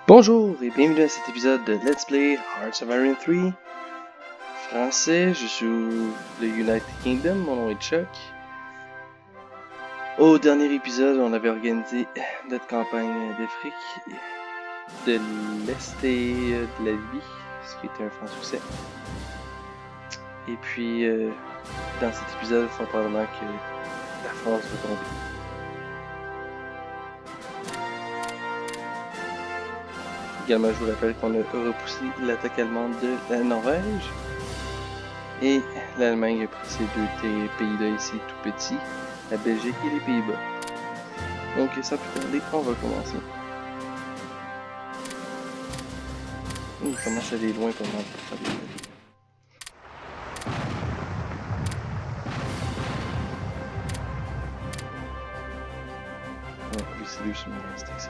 Bonjour et bienvenue à cet épisode de Let's Play Hearts of Iron 3. Français, je suis le United Kingdom, mon nom est Chuck. Au dernier épisode, on avait organisé notre campagne d'Afrique, de l'Est et de la Libye, ce qui était un franc succès. Et puis, dans cet épisode, il faut probablement que la France va tomber. Également, je vous rappelle qu'on a repoussé l'attaque allemande de la Norvège. Et l'Allemagne a pris ces deux pays-là ici tout petits, la Belgique et les Pays-Bas. Donc sans plus tarder, on va commencer. Il commence à aller loin pour moi pour faire des avis. Ouais, lui c'est lui sur mon reste ici.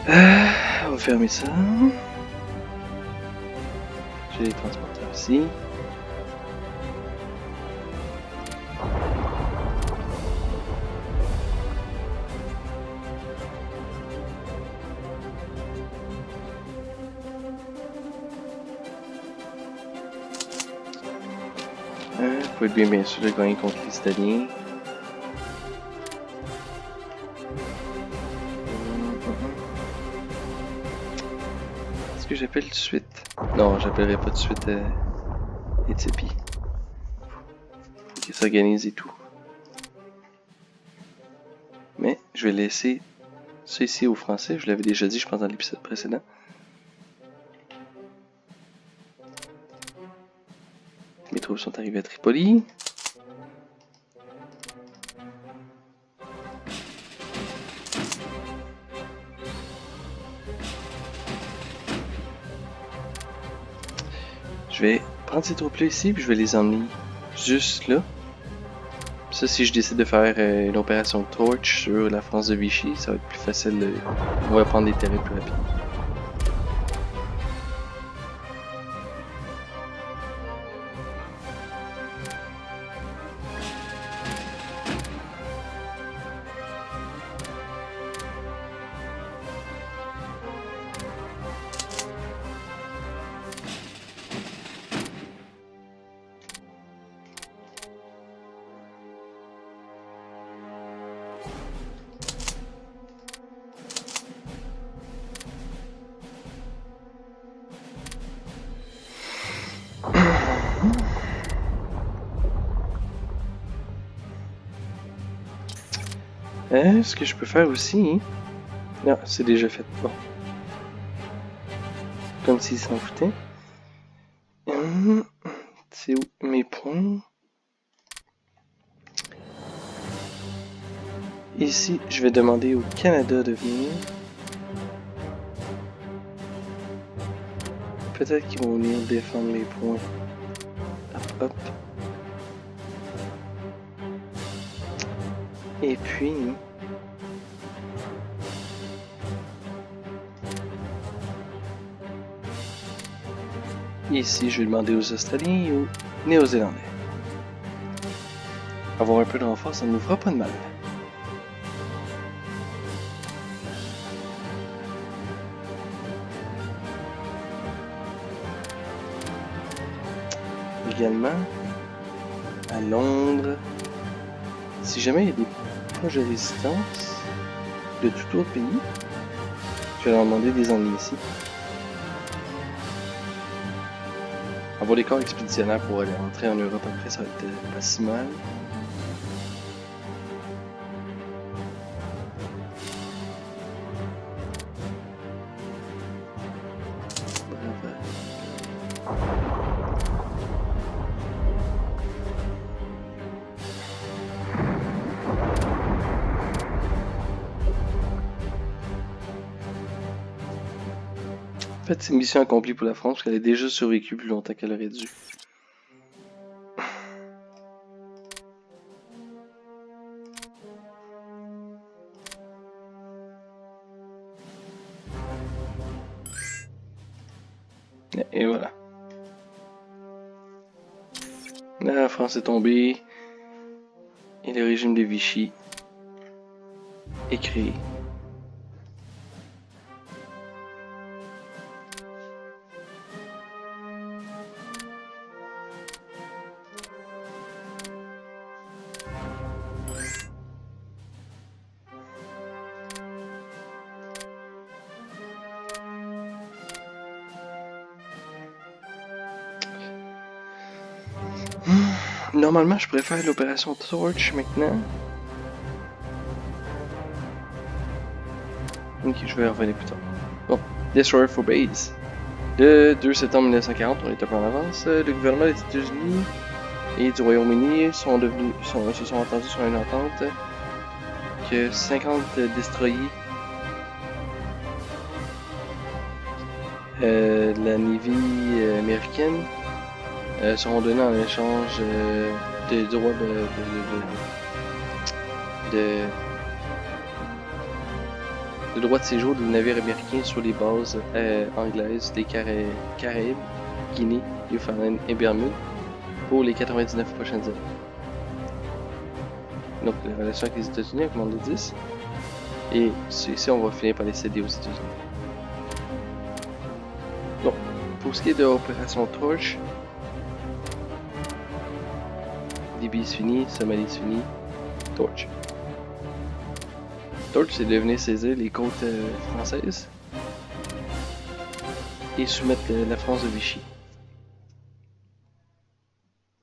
On va fermer ça. J'ai les transporteurs ici. Faut être bien sûr de gagner contre les Italiens. Est-ce que j'appelle tout de suite? Non, j'appellerai pas tout de suite Éthiopie. Faut qu'ils s'organisent et tout. Mais je vais laisser ça ici aux Français. Je l'avais déjà dit, je pense, dans l'épisode précédent. Mes troupes sont arrivées à Tripoli. Je vais prendre ces troupes-là ici, puis je vais les emmener juste là. Ça, si je décide de faire une opération Torch sur la France de Vichy, ça va être plus facile. On va prendre des terrains plus rapides. Ce que je peux faire aussi... Non, c'est déjà fait. Bon. Comme s'ils s'en foutaient. C'est où mes points? Ici, je vais demander au Canada de venir. Peut-être qu'ils vont venir défendre les points. Hop, hop. Et puis... Ici, je vais demander aux Australiens et aux Néo-Zélandais. Avoir un peu de renfort, ça ne nous fera pas de mal. Également, à Londres, si jamais il y a des proches de résistance de tout autre pays, je vais leur demander de les emmener ici. Avoir des corps expéditionnaires pour aller rentrer en Europe après, ça va être pas si mal. En fait, c'est une mission accomplie pour la France, parce qu'elle a déjà survécu plus longtemps qu'elle aurait dû. Et voilà. La France est tombée. Et le régime de Vichy est créé. Normalement, je préfère l'opération Torch maintenant. Ok, je vais revenir plus tard. Bon, Destroyer for Base. Le 2 septembre 1940, on est un peu en avance. Le gouvernement des États-Unis et du Royaume-Uni se sont entendus sur une entente que 50 destroyers de la Navy américaine seront donnés en échange de droits de droits de séjour des navires américains sur les bases anglaises des Caraïbes, Guinée, Newfoundland et Bermude pour les 99 prochaines années. Donc la relation avec les États-Unis a commandé 10 et ici on va finir par les céder aux États-Unis. Donc pour ce qui est de l'opération Torch, Libye est fini, Somalie est fini, Torch. Torch, c'est de venir saisir les côtes françaises et soumettre la France de Vichy.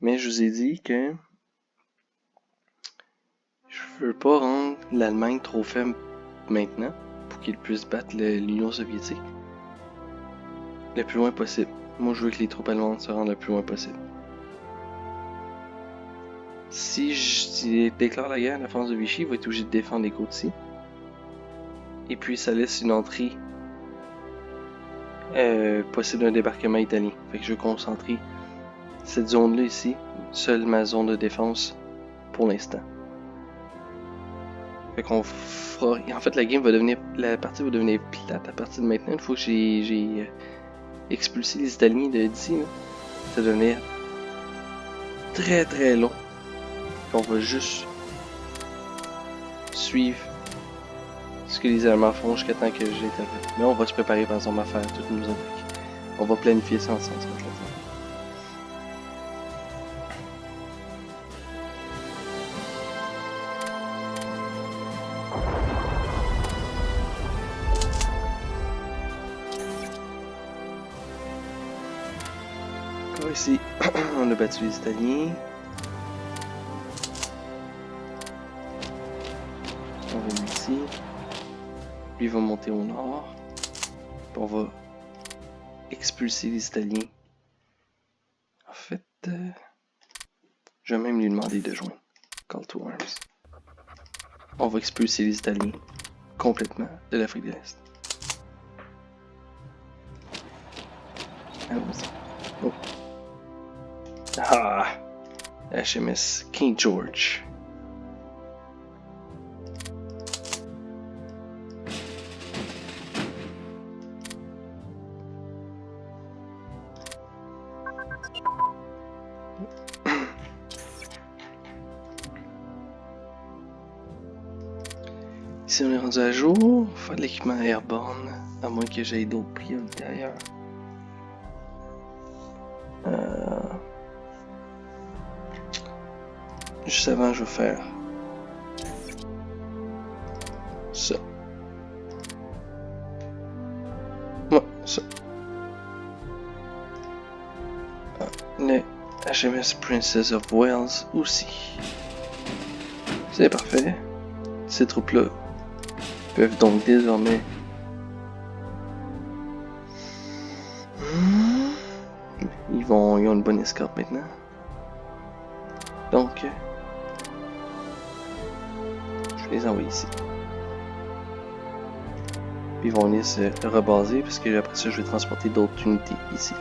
Mais je vous ai dit que je veux pas rendre l'Allemagne trop faible maintenant pour qu'il puisse battre l'Union soviétique le plus loin possible. Moi, je veux que les troupes allemandes se rendent le plus loin possible. Si je déclare la guerre à la France de Vichy, il va être obligé de défendre les côtes-ci. Et puis, ça laisse une entrée possible d'un débarquement italien. Fait que je veux concentrer cette zone-là ici, seule ma zone de défense pour l'instant. Fait qu'on fera... En fait, la partie va devenir plate à partir de maintenant. Une fois que j'ai expulsé les Italiens d'ici, ça va devenir très très long. On va juste suivre ce que les Allemands font jusqu'à temps que j'intervienne. Mais on va se préparer par exemple à faire toutes nos attaques. On va planifier ça ensemble. Encore ici, on a battu les Italiens. On va venir ici. Lui va monter au nord. Puis on va expulser les Italiens. En fait, je vais même lui demander de joindre. Call to arms. On va expulser les Italiens complètement de l'Afrique de l'Est. Allons-y. Oh. Ah! HMS King George. Ici on est rendu à jour, faire de l'équipement airborne, à moins que j'aille d'autres priorités ailleurs. Juste avant, je vais faire ça. Ouais, ça. Le HMS Princess of Wales aussi. C'est parfait. Ces troupes-là peuvent donc désormais ils ont une bonne escorte maintenant. Donc je vais les envoyer ici. Puis ils vont venir se rebaser parce que après ça je vais transporter d'autres unités ici.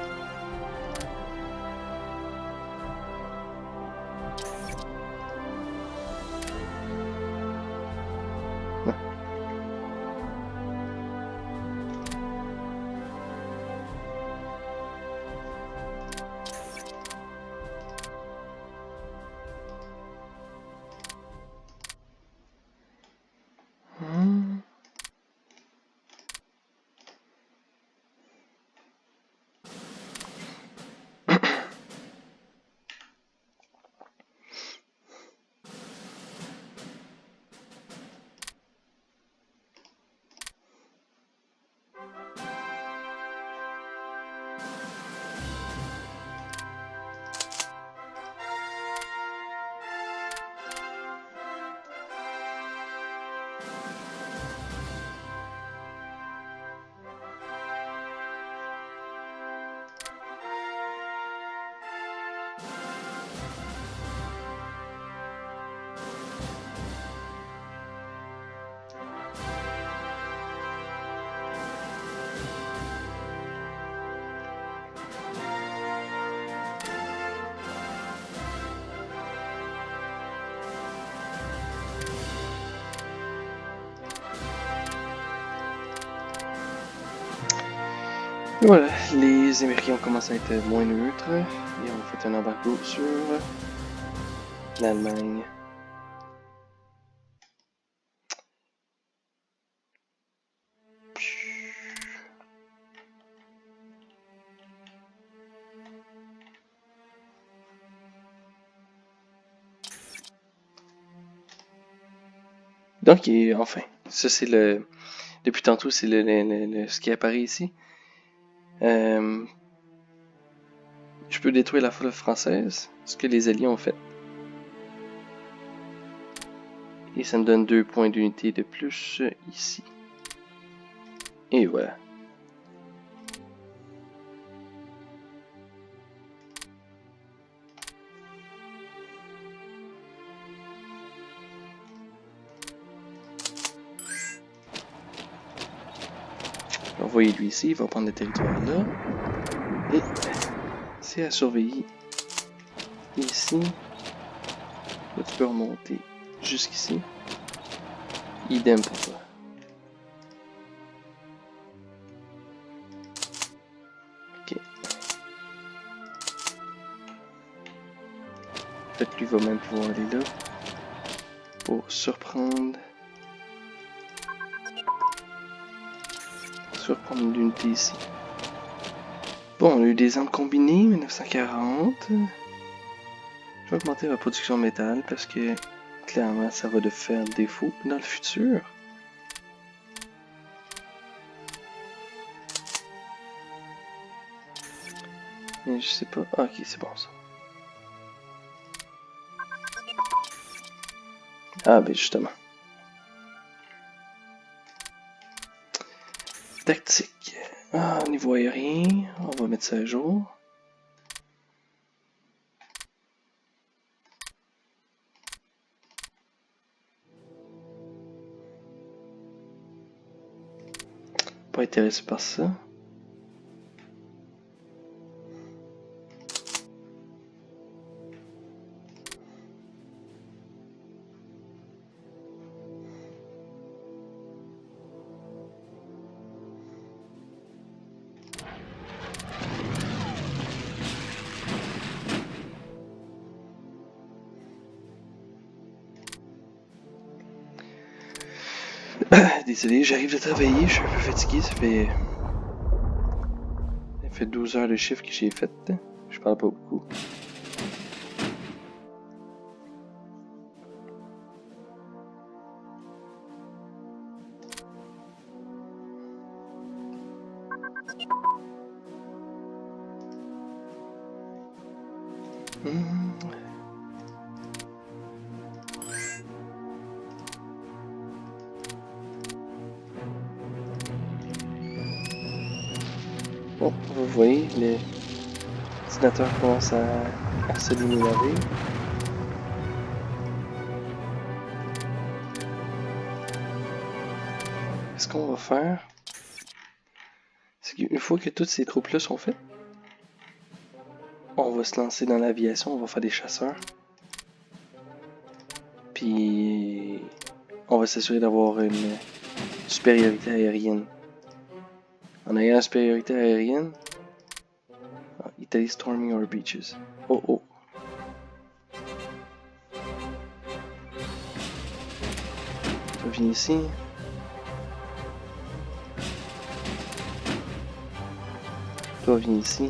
Et voilà, les Américains ont commencé à être moins neutres et ont fait un embargo sur l'Allemagne. Donc, enfin, ça c'est le... Depuis tantôt, c'est ce qui apparaît ici. Je peux détruire la flotte française, ce que les Alliés ont fait. Et ça me donne 2 points d'unité de plus ici. Et voilà. Envoyer lui ici, il va prendre le territoire là. Et c'est à surveiller ici. Là, tu peux remonter jusqu'ici. Idem pour toi. Ok. Peut-être que lui va même pouvoir aller là. Pour surprendre. Surprendre l'unité ici. Bon, on a eu des armes combinées, 1940. Je vais augmenter la production de métal parce que clairement ça va de faire défaut dans le futur. Mais je sais pas. Ah, ok, c'est bon ça. Ah, ben justement. Tactique. Ah, niveau aérien, on va mettre ça à jour. Pas intéressé par ça. Désolé, j'arrive de travailler, je suis un peu fatigué, ça fait 12 heures de chiffre que j'ai fait. Je parle pas beaucoup. Bon, vous voyez, le ordinateur commence à se déménager. Ce qu'on va faire, c'est qu'une fois que toutes ces troupes-là sont faites, on va se lancer dans l'aviation, on va faire des chasseurs. Puis on va s'assurer d'avoir une supériorité aérienne. En ayant la supériorité aérienne, Italy storming our beaches. Oh oh. On vient ici. Toi, viens ici.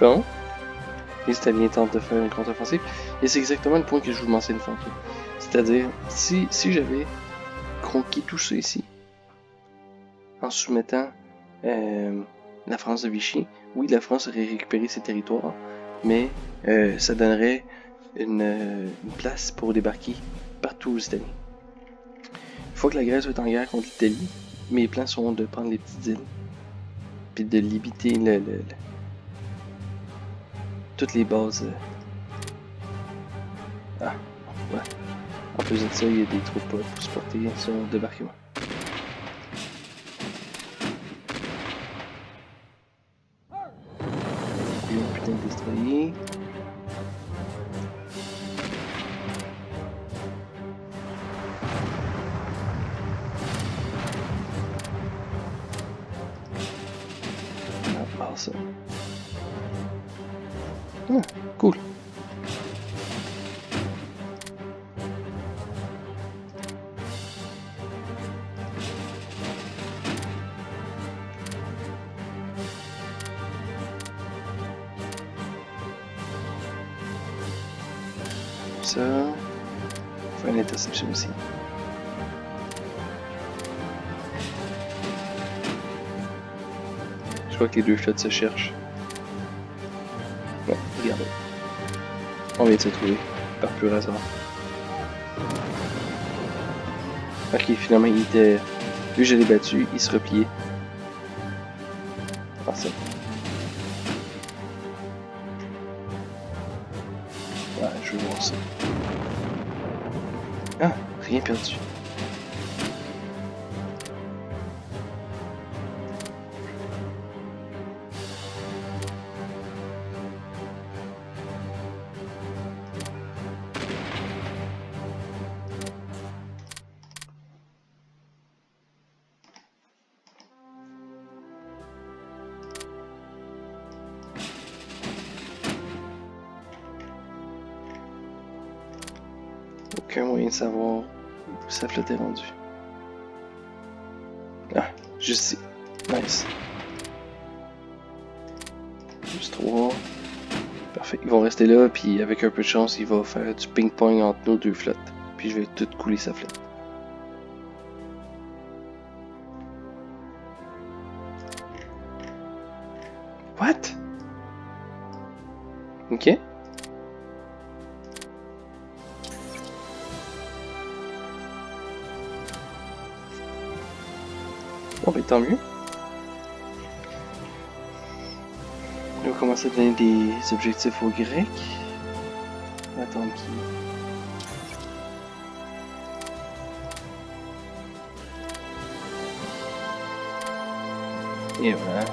Bon. Les Italiens tentent de faire une contre-offensive. Et c'est exactement le point que je vous mentionne tantôt. C'est-à-dire, si j'avais conquis tout ça ici, en soumettant la France de Vichy, oui, la France aurait récupéré ses territoires, mais ça donnerait une place pour débarquer partout aux États-Unis. Une fois que la Grèce est en guerre contre l'Italie, mes plans sont de prendre les petites îles, puis de limiter toutes les bases. Ah, ouais. En plus de ça, il y a des troupes pour supporter son débarquement. Oui. Ah, ça. Ah, cool. Ça. Faut une interception aussi. Je vois que les deux flottes se cherchent. Bon, regardez. On vient de se trouver, par pur hasard. Ok, finalement, il était... Vu que je l'ai battu, il se repliait. Ah, ça. Ouais, je veux voir ça. Ah, rien perdu. Aucun moyen de savoir où sa flotte est rendue. Ah, juste ici. Nice. Juste 3. Parfait. Ils vont rester là, puis avec un peu de chance, il va faire du ping-pong entre nos deux flottes. Puis je vais tout couler sa flotte. What? Ok. Bon, ben tant mieux. On va commencer à donner des objectifs aux Grecs. On va attendre qu'il... Et voilà.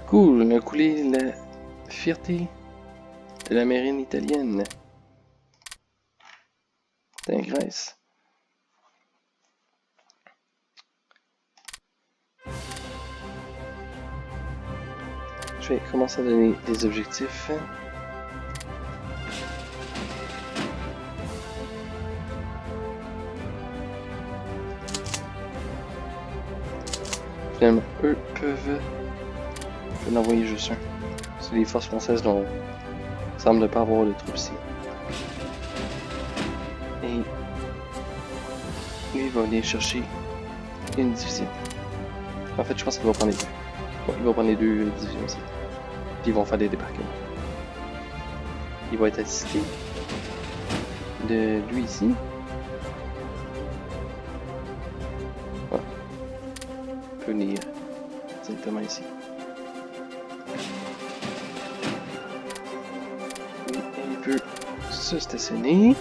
Cool, on a coulé la fierté de la marine italienne. C'est en Grèce. Je vais commencer à donner des objectifs. Finalement, eux peuvent en envoyer juste un. Parce que les forces françaises semblent ne pas avoir de troupes ici. Et lui, il va aller chercher une division. En fait, je pense qu'il va prendre les deux. Ouais, il va prendre les deux divisions aussi. Puis ils vont faire des débarquements. Il va être assisté de lui ici. Ouais. Il peut venir directement ici. Et il peut se stationner.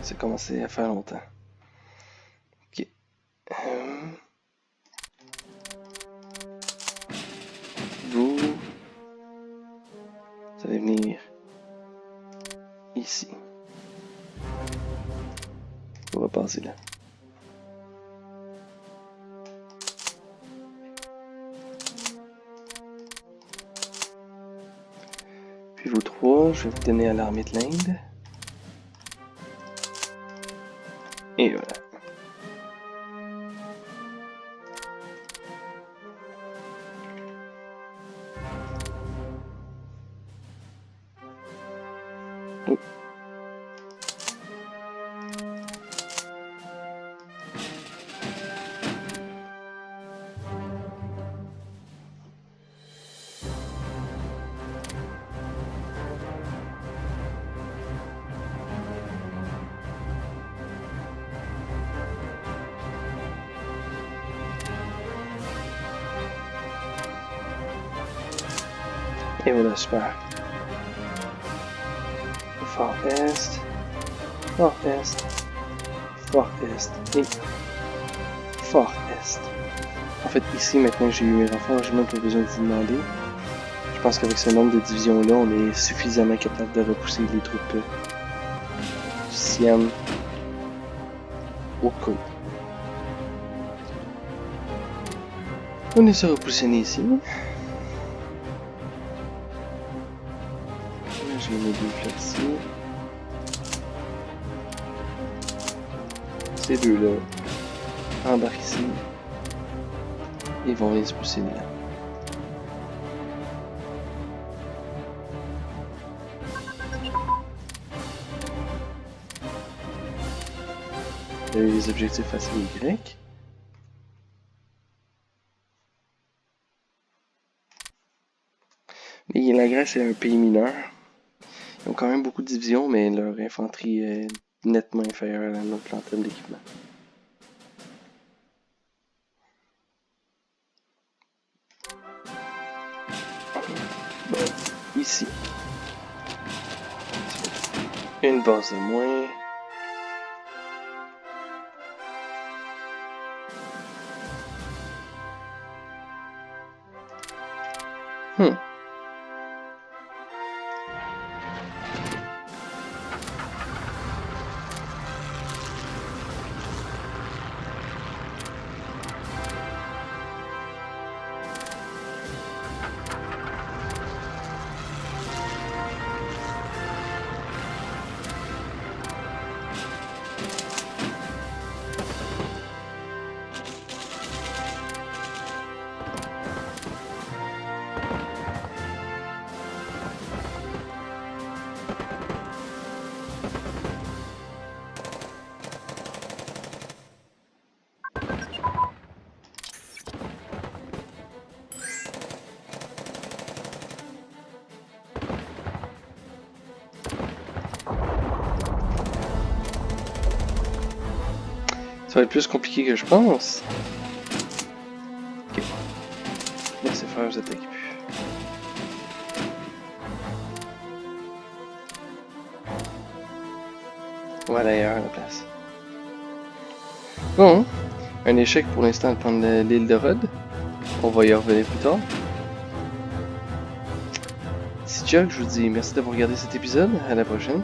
Ça a commencé à faire longtemps. Ok. Vous allez venir ici. On va passer là. Puis vous trois, je vais vous donner à l'armée de l'Inde. Et voilà. Oh. Et voilà, super. Fort Est. Fort Est. Fort Est. Et Fort Est. En fait, ici, maintenant que j'ai eu mes renforts, j'ai même pas besoin de vous demander. Je pense qu'avec ce nombre de divisions-là, on est suffisamment capable de repousser les troupes du Siam au coup. On est sur repositionné ici. Là, j'ai mes deux flottes ici. Ces deux-là embarquent ici. Ils vont venir se positionner là. Les objectifs faciles Y. Et la Grèce est un pays mineur. Ils ont quand même beaucoup de divisions, mais leur infanterie est nettement inférieure à la nôtre en termes d'équipement. Bon, ici. Une base de moins. Ça va être plus compliqué que je pense. Ok. Laissez faire, vous attaquez plus. On va aller ailleurs à la place. Bon, un échec pour l'instant de prendre l'île de Rhodes. On va y revenir plus tard. C'est Chuck, je vous dis merci d'avoir regardé cet épisode. À la prochaine.